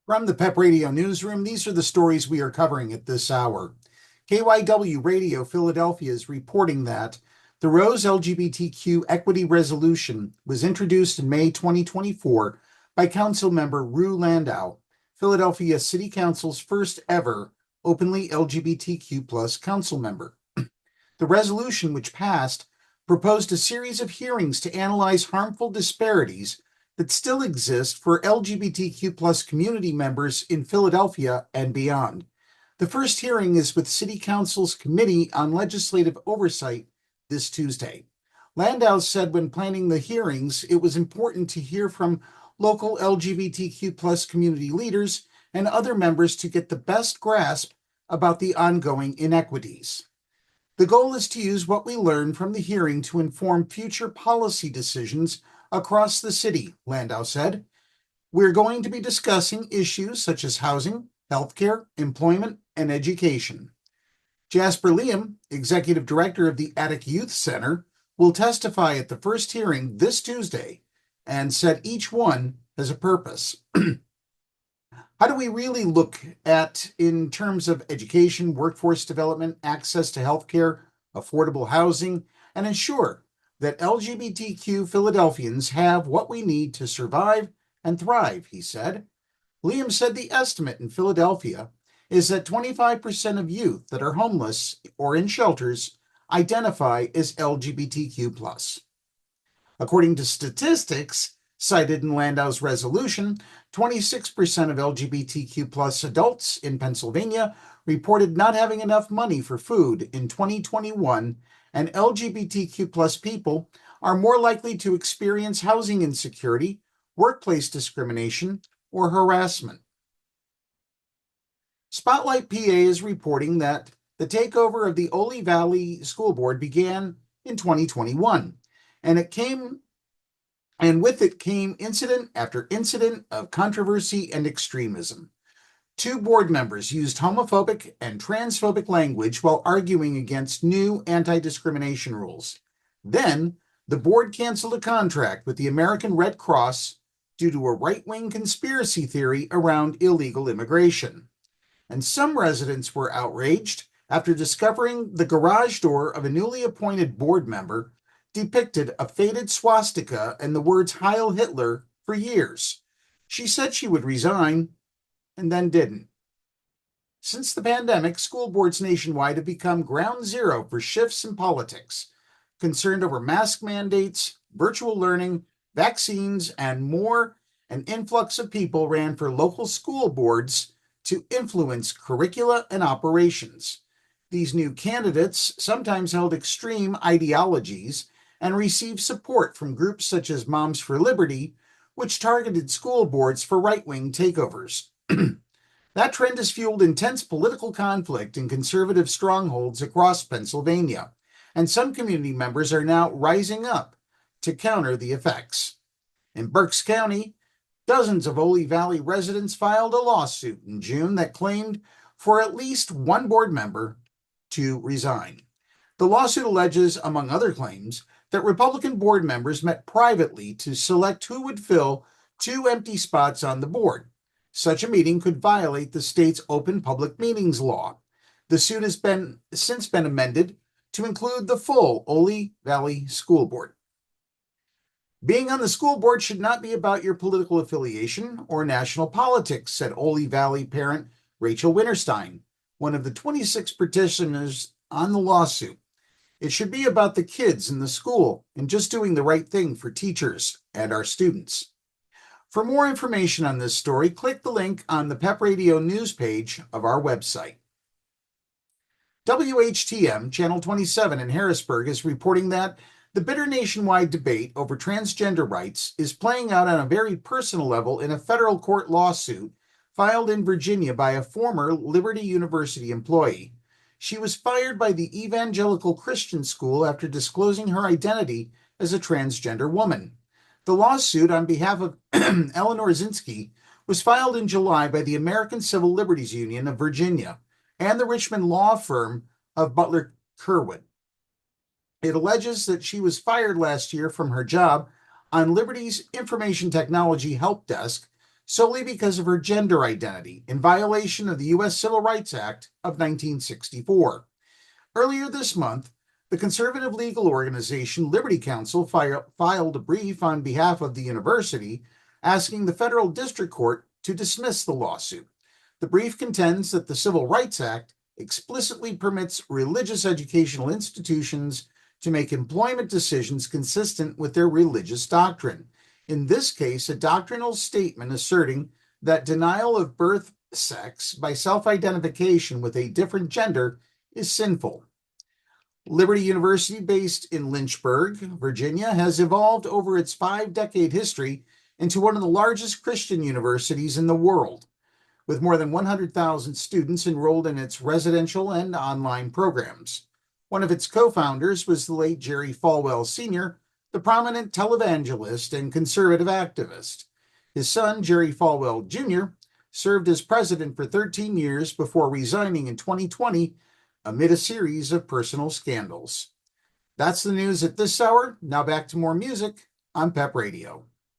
From the PEP Radio Newsroom, these are the stories we are covering at this hour. KYW Radio Philadelphia is reporting that the Rose LGBTQ Equity Resolution was introduced in May 2024 by Councilmember Rue Landau, Philadelphia City Council's first ever openly LGBTQ plus council member. The resolution, which passed, proposed a series of hearings to analyze harmful disparities that still exist for LGBTQ plus community members in Philadelphia and beyond. The first hearing is with City Council's Committee on Legislative Oversight this Tuesday. Landau said when planning the hearings, it was important to hear from local LGBTQ plus community leaders and other members to get the best grasp about the ongoing inequities. The goal is to use what we learned from the hearing to inform future policy decisions across the city, Landau said. We're going to be discussing issues such as housing, healthcare, employment, and education. Jasper Liam, executive director of the Attic Youth Center, will testify at the first hearing this Tuesday and said each one has a purpose. How do we really look at in terms of education, workforce development, access to healthcare, affordable housing, and ensure that LGBTQ Philadelphians have what we need to survive and thrive, he said. Liam said the estimate in Philadelphia is that 25% of youth that are homeless or in shelters identify as LGBTQ+. According to statistics cited in Landau's resolution, 26% of LGBTQ+ adults in Pennsylvania reported not having enough money for food in 2021, and LGBTQ+ people are more likely to experience housing insecurity, workplace discrimination, or harassment. Spotlight PA is reporting that the takeover of the Oley Valley School Board began in 2021, and with it came incident after incident of controversy and extremism. 2 board members used homophobic and transphobic language while arguing against new anti-discrimination rules. Then, the board canceled a contract with the American Red Cross due to a right-wing conspiracy theory around illegal immigration. And some residents were outraged after discovering the garage door of a newly appointed board member depicted a faded swastika and the words Heil Hitler for years. She said she would resign and then didn't. Since the pandemic, school boards nationwide have become ground zero for shifts in politics, concerned over mask mandates, virtual learning, vaccines, and more. An influx of people ran for local school boards to influence curricula and operations. These new candidates sometimes held extreme ideologies and received support from groups such as Moms for Liberty, which targeted school boards for right-wing takeovers. That trend has fueled intense political conflict in conservative strongholds across Pennsylvania, and some community members are now rising up to counter the effects. In Berks County, dozens of Oley Valley residents filed a lawsuit in June that claimed for at least one board member to resign. The lawsuit alleges, among other claims, that Republican board members met privately to select who would fill 2 empty spots on the board. Such a meeting could violate the state's open public meetings law. The suit has since been amended to include the full Oley Valley School Board. Being on the school board should not be about your political affiliation or national politics, said Oley Valley parent Rachel Winterstein, one of the 26 petitioners on the lawsuit. It should be about the kids in the school and just doing the right thing for teachers and our students. For more information on this story, click the link on the PEP Radio news page of our website. WHTM Channel 27 in Harrisburg is reporting that the bitter nationwide debate over transgender rights is playing out on a very personal level in a federal court lawsuit filed in Virginia by a former Liberty University employee. She was fired by the Evangelical Christian School after disclosing her identity as a transgender woman. The lawsuit on behalf of Eleanor Zinsky was filed in July by the American Civil Liberties Union of Virginia and the Richmond law firm of Butler Curwood. It alleges that she was fired last year from her job on Liberty's Information Technology Help Desk solely because of her gender identity in violation of the U.S. Civil Rights Act of 1964. Earlier this month, the conservative legal organization Liberty Counsel filed a brief on behalf of the university asking the federal district court to dismiss the lawsuit. The brief contends that the Civil Rights Act explicitly permits religious educational institutions to make employment decisions consistent with their religious doctrine. In this case, a doctrinal statement asserting that denial of birth sex by self-identification with a different gender is sinful. Liberty University, based in Lynchburg, Virginia, has evolved over its 5-decade history into one of the largest Christian universities in the world, with more than 100,000 students enrolled in its residential and online programs. One of its co-founders was the late Jerry Falwell Sr., the prominent televangelist and conservative activist. His son, Jerry Falwell Jr., served as president for 13 years before resigning in 2020 amid a series of personal scandals. That's the news at this hour. Now back to more music on PEP Radio.